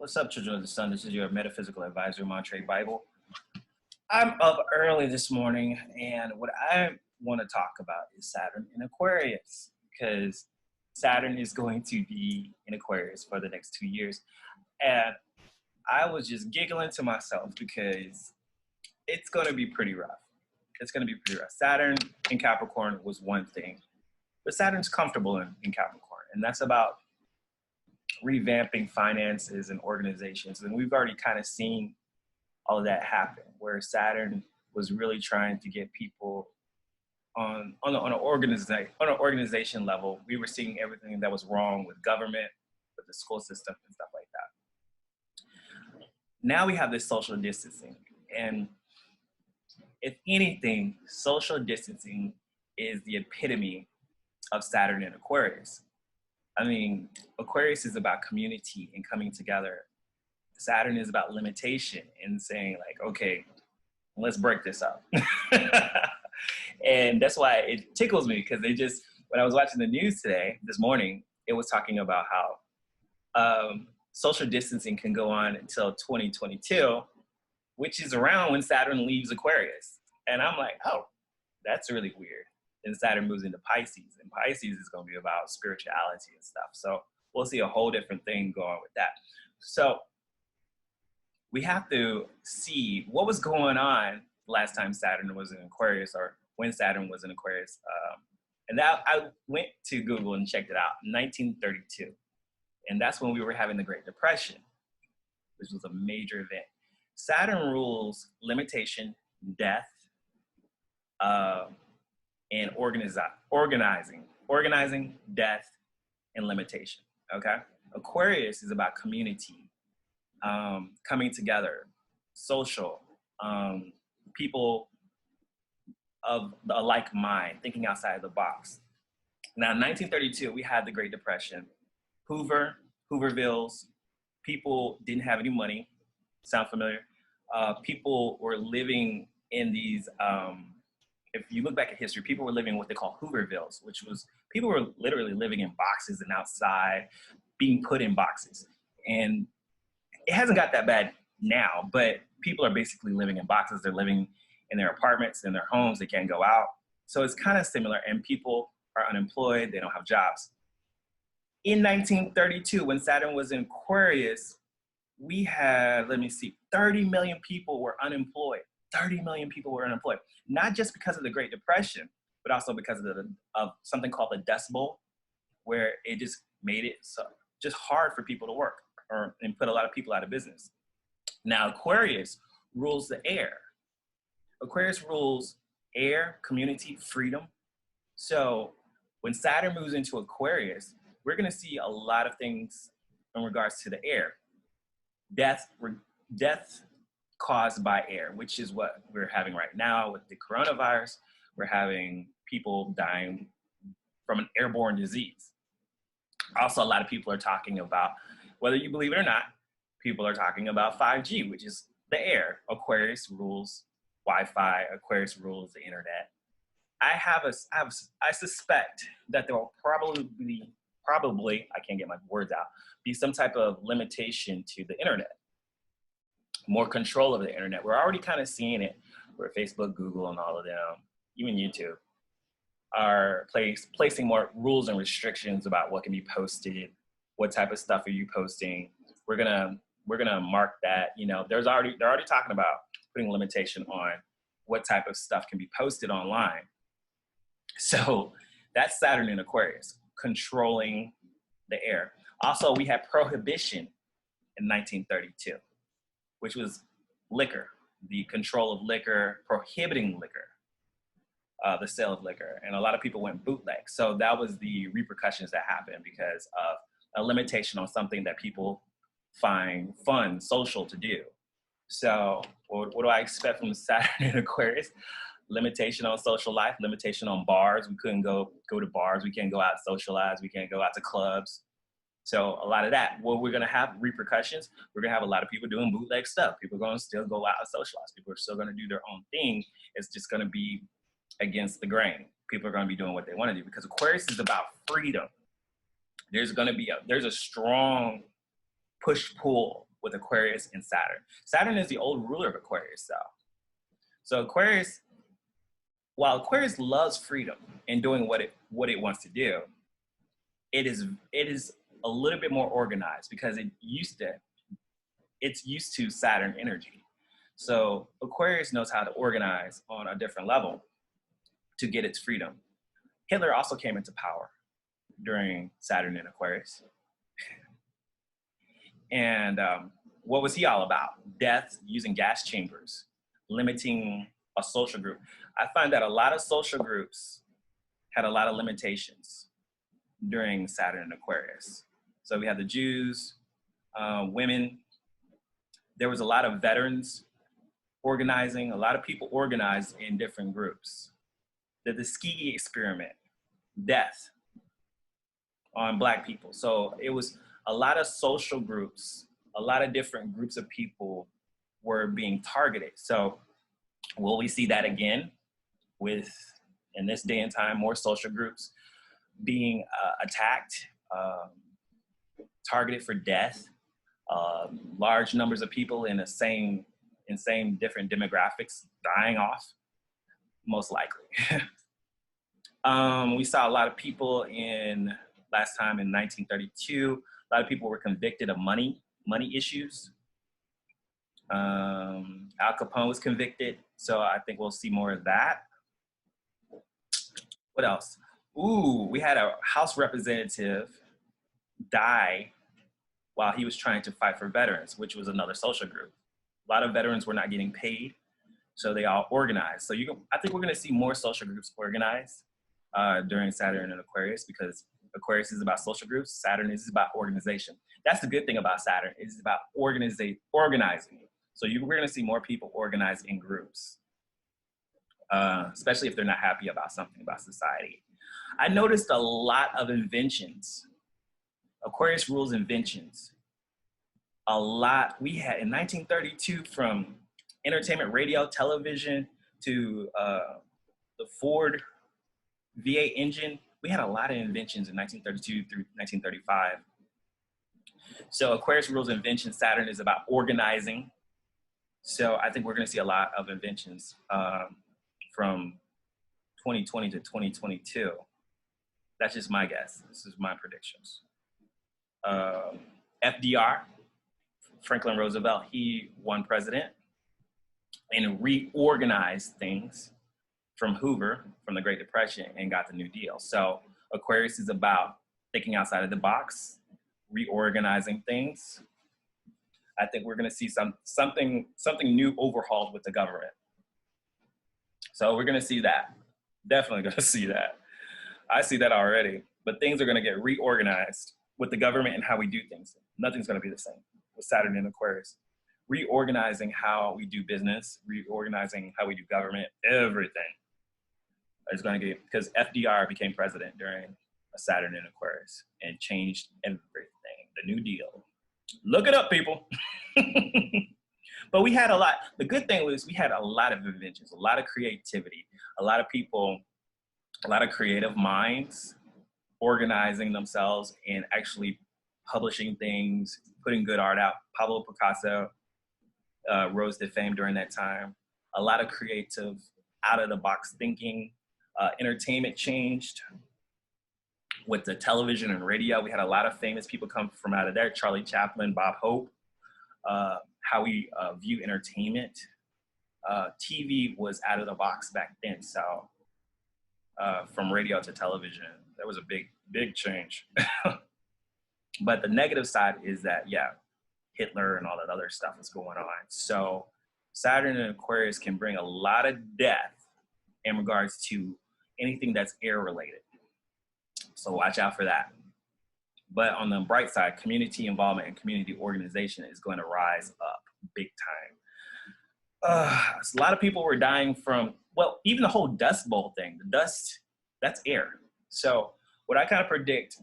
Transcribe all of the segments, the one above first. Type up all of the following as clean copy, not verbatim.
What's up, children of the sun? This is your metaphysical advisor, Montre Bible. I'm up early this morning, and what I want to talk about is Saturn in Aquarius, because Saturn is going to be in Aquarius for the next 2 years. And I was just giggling to myself because it's going to be pretty rough. It's going to be pretty rough. Saturn in Capricorn was one thing, but Saturn's comfortable in Capricorn, and that's about revamping finances and organizations. And we've already kind of seen all of that happen, where Saturn was really trying to get people on an organization level. We were seeing everything that was wrong with government, with the school system and stuff like that. Now we have this social distancing, and if anything, social distancing is the epitome of Saturn in Aquarius. I mean, Aquarius is about community and coming together. Saturn is about limitation and saying like, okay, let's break this up. And that's why it tickles me, because when I was watching the news this morning, it was talking about how social distancing can go on until 2022, which is around when Saturn leaves Aquarius. And I'm like, oh, that's really weird. And Saturn moves into Pisces, and Pisces is going to be about spirituality and stuff. So we'll see a whole different thing going with that. So we have to see what was going on last time Saturn was in Aquarius, or when Saturn was in Aquarius. And that I went to Google and checked it out, 1932. And that's when we were having the Great Depression, which was a major event. Saturn rules limitation, death, and organizing, death, and limitation, okay? Aquarius is about community, coming together, social, people of a like mind, thinking outside the box. Now, in 1932, we had the Great Depression. Hoovervilles, people didn't have any money. Sound familiar? People were living in these, if you look back at history, people were living in what they call Hoovervilles, which was people were literally living in boxes and outside, being put in boxes. And it hasn't got that bad now, but people are basically living in boxes. They're living in their apartments, in their homes. They can't go out. So it's kind of similar, and people are unemployed. They don't have jobs. In 1932, when Saturn was in Aquarius, we had, 30 million people were unemployed. 30 million people were unemployed, not just because of the Great Depression, but also because of something called the Dust Bowl, where it just made it so just hard for people to work, and put a lot of people out of business. Now, Aquarius rules the air. Aquarius rules air, community, freedom. So when Saturn moves into Aquarius, we're going to see a lot of things in regards to the air. Death caused by air, which is what we're having right now with the coronavirus. We're having people dying from an airborne disease. Also, a lot of people are talking about, whether you believe it or not, people are talking about 5G, which is the air. Aquarius rules Wi-Fi. Aquarius rules the internet. I suspect that there will probably, I can't get my words out, be some type of limitation to the internet. More control of the internet. We're already kind of seeing it where Facebook, Google, and all of them, even YouTube, are placing more rules and restrictions about what can be posted, what type of stuff are you posting. We're gonna mark that. You know, they're already talking about putting limitation on what type of stuff can be posted online. So that's Saturn in Aquarius, controlling the air. Also, we had prohibition in 1932. Which was liquor, the control of liquor, prohibiting liquor, the sale of liquor. And a lot of people went bootleg. So that was the repercussions that happened because of a limitation on something that people find fun, social to do. So what do I expect from Saturn in Aquarius? Limitation on social life, limitation on bars. We couldn't go to bars. We can't go out and socialize. We can't go out to clubs. So a lot of that, well, we're going to have repercussions. We're going to have a lot of people doing bootleg stuff. People are going to still go out and socialize. People are still going to do their own thing. It's just going to be against the grain. People are going to be doing what they want to do, because Aquarius is about freedom. There's a strong push-pull with Aquarius and Saturn. Saturn is the old ruler of Aquarius, though. So Aquarius, while Aquarius loves freedom and doing what it wants to do, it is a little bit more organized because it's used to Saturn energy. So Aquarius knows how to organize on a different level to get its freedom. Hitler also came into power during Saturn and Aquarius. And what was he all about? Death, using gas chambers, limiting a social group. I find that a lot of social groups had a lot of limitations during Saturn and Aquarius. So we have the Jews, women. There was a lot of veterans organizing. A lot of people organized in different groups. The Tuskegee experiment, death on Black people. So it was a lot of social groups, a lot of different groups of people were being targeted. So will we see that again with, in this day and time, more social groups being attacked, targeted for death, large numbers of people in the same different demographics dying off? Most likely. We saw a lot of people last time in 1932, a lot of people were convicted of money issues. Al Capone was convicted, so I think we'll see more of that. What else? Ooh, we had a House representative die while he was trying to fight for veterans, which was another social group. A lot of veterans were not getting paid, so they all organized. So I think we're gonna see more social groups organized during Saturn and Aquarius, because Aquarius is about social groups, Saturn is about organization. That's the good thing about Saturn, it's about organizing. So we're gonna see more people organized in groups, especially if they're not happy about something about society. I noticed a lot of inventions. Aquarius rules inventions. A lot. We had in 1932, from entertainment, radio, television, to the Ford V8 engine. We had a lot of inventions in 1932 through 1935. So Aquarius rules invention. Saturn is about organizing. So I think we're going to see a lot of inventions from 2020 to 2022. That's just my guess. This is my predictions. FDR, Franklin Roosevelt, he won president and reorganized things from Hoover, from the Great Depression, and got the New Deal. So Aquarius is about thinking outside of the box, reorganizing things. I think we're going to see something new overhauled with the government. So we're going to see that. Definitely going to see that. I see that already. But things are going to get reorganized with the government and how we do things. Nothing's going to be the same with Saturn and Aquarius. Reorganizing how we do business, reorganizing how we do government, everything is going to get, because FDR became president during a Saturn and Aquarius and changed everything, the New Deal. Look it up, people. But we had a lot. The good thing was we had a lot of inventions, a lot of creativity, a lot of people, a lot of creative minds organizing themselves and actually publishing things, putting good art out. Pablo Picasso rose to fame during that time. A lot of creative, out-of-the-box thinking. Entertainment changed with the television and radio. We had a lot of famous people come from out of there. Charlie Chaplin, Bob Hope. How we view entertainment. TV was out of the box back then. So from radio to television, there was a big change. But the negative side is that, yeah, Hitler and all that other stuff is going on. So Saturn and Aquarius can bring a lot of death in regards to anything that's air related. So watch out for that. But on the bright side, community involvement and community organization is going to rise up big time. A lot of people were dying from, well, even the whole Dust Bowl thing. The dust, that's air. So what I kind of predict,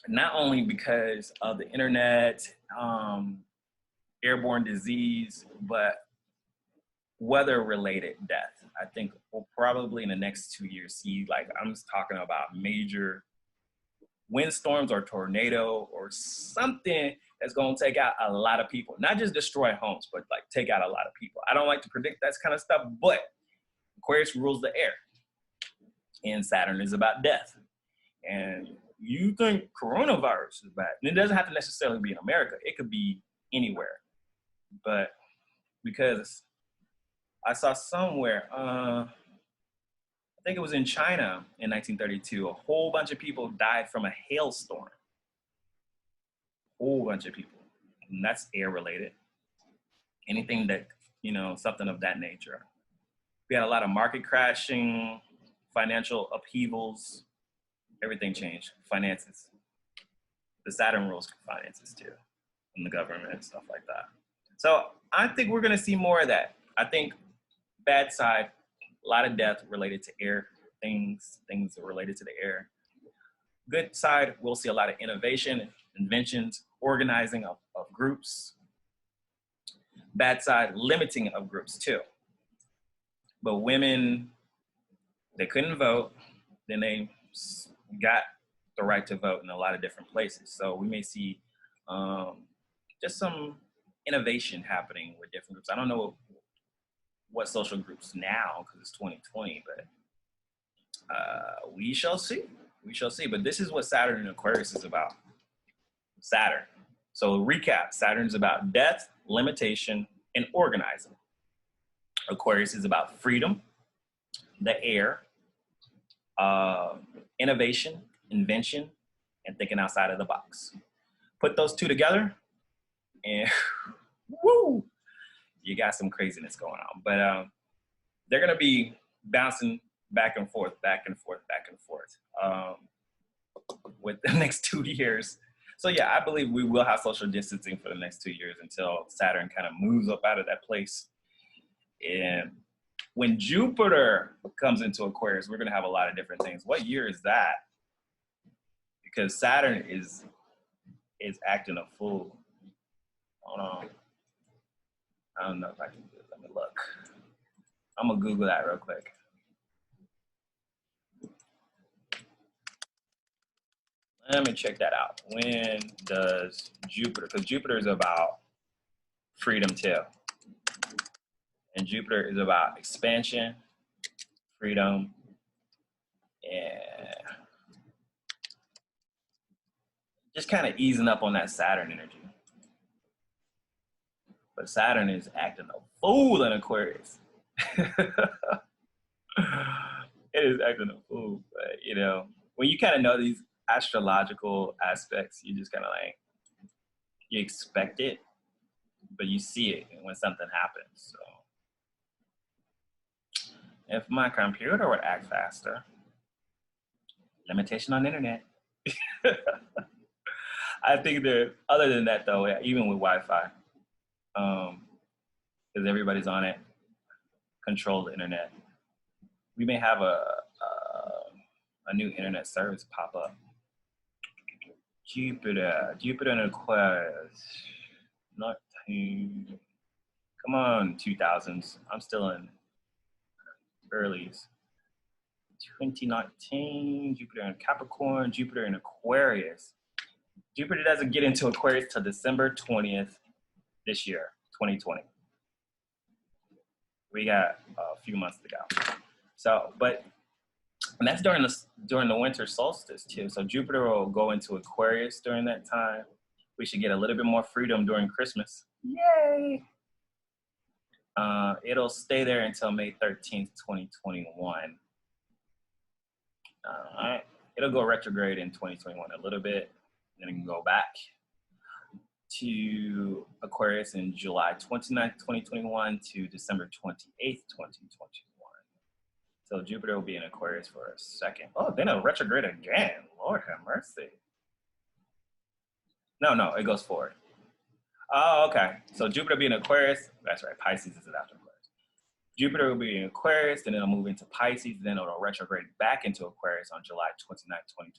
not only because of the internet, airborne disease, but weather-related death. I think we'll probably in the next 2 years see, like, I'm just talking about major windstorms or tornado or something that's going to take out a lot of people. Not just destroy homes, but like take out a lot of people. I don't like to predict that kind of stuff, but Aquarius rules the air. And Saturn is about death. And you think coronavirus is bad. And it doesn't have to necessarily be in America. It could be anywhere. But because I saw somewhere, I think it was in China in 1932, a whole bunch of people died from a hailstorm. Whole bunch of people. And that's air related. Anything that, you know, something of that nature. We had a lot of market crashing, financial upheavals, everything changed. Finances. The Saturn rules finances too, and the government and stuff like that. So I think we're going to see more of that. I think bad side, a lot of death related to air, things related to the air. Good side, we'll see a lot of innovation, inventions, organizing of groups. Bad side, limiting of groups too. But women, they couldn't vote. Then they got the right to vote in a lot of different places. So we may see just some innovation happening with different groups. I don't know what social groups now because it's 2020, but we shall see. We shall see. But this is what Saturn and Aquarius is about. Saturn. So recap, Saturn is about death, limitation, and organizing. Aquarius is about freedom, the air, innovation, invention, and thinking outside of the box. Put those two together, and woo, you got some craziness going on. But they're going to be bouncing back and forth, with the next 2 years. So yeah, I believe we will have social distancing for the next 2 years until Saturn kind of moves up out of that place. And when Jupiter comes into Aquarius, we're going to have a lot of different things. What year is that? Because Saturn is acting a fool. Hold on. I don't know if I can do it. Let me look. I'm going to Google that real quick. Let me check that out. When does Jupiter, because Jupiter is about freedom too. And Jupiter is about expansion, freedom, and just kind of easing up on that Saturn energy. But Saturn is acting a fool in Aquarius. It is acting a fool. But, you know, when you kind of know these astrological aspects, you just kind of like, you expect it, but you see it when something happens. So if my computer would act faster, limitation on the internet. I think that other than that though, even with Wi-Fi, because everybody's on it, control the internet. We may have a new internet service pop up. Jupiter and Aquarius. Come on, 2000s. I'm still in earlies. 2019, Jupiter in Capricorn, Jupiter in Aquarius. Jupiter doesn't get into Aquarius till December 20th this year, 2020. We got a few months to go. So, and that's during the winter solstice too. So Jupiter will go into Aquarius during that time. We should get a little bit more freedom during Christmas. Yay! It'll stay there until May 13th, 2021. All right. It'll go retrograde in 2021 a little bit, then it can go back to Aquarius in July 29th, 2021 to December 28th, 2021. So Jupiter will be in Aquarius for a second. Oh, then it'll retrograde again. Lord have mercy. No, it goes forward. Oh, okay. So Jupiter be in Aquarius. That's right. Pisces is after Aquarius. Jupiter will be in Aquarius, then it'll move into Pisces, then it'll retrograde back into Aquarius on July 29th, 2021.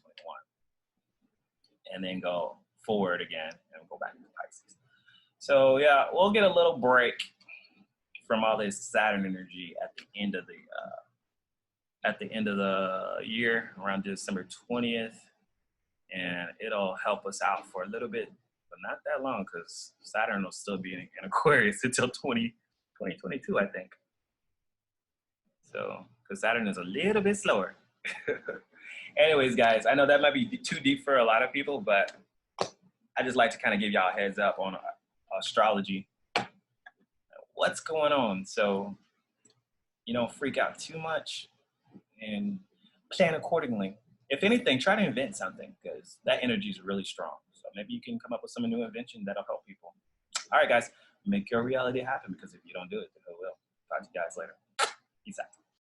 And then go forward again and go back into Pisces. So yeah, we'll get a little break from all this Saturn energy at the end of the year, around December 20th. And it'll help us out for a little bit, but not that long because Saturn will still be in Aquarius until 2022, I think. So, because Saturn is a little bit slower. Anyways, guys, I know that might be too deep for a lot of people, but I just like to kind of give y'all a heads up on astrology. What's going on? So, you don't freak out too much and plan accordingly. If anything, try to invent something because that energy is really strong. So maybe you can come up with some new invention that'll help people. All right, guys, make your reality happen because if you don't do it, then who will? Talk to you guys later. Peace out.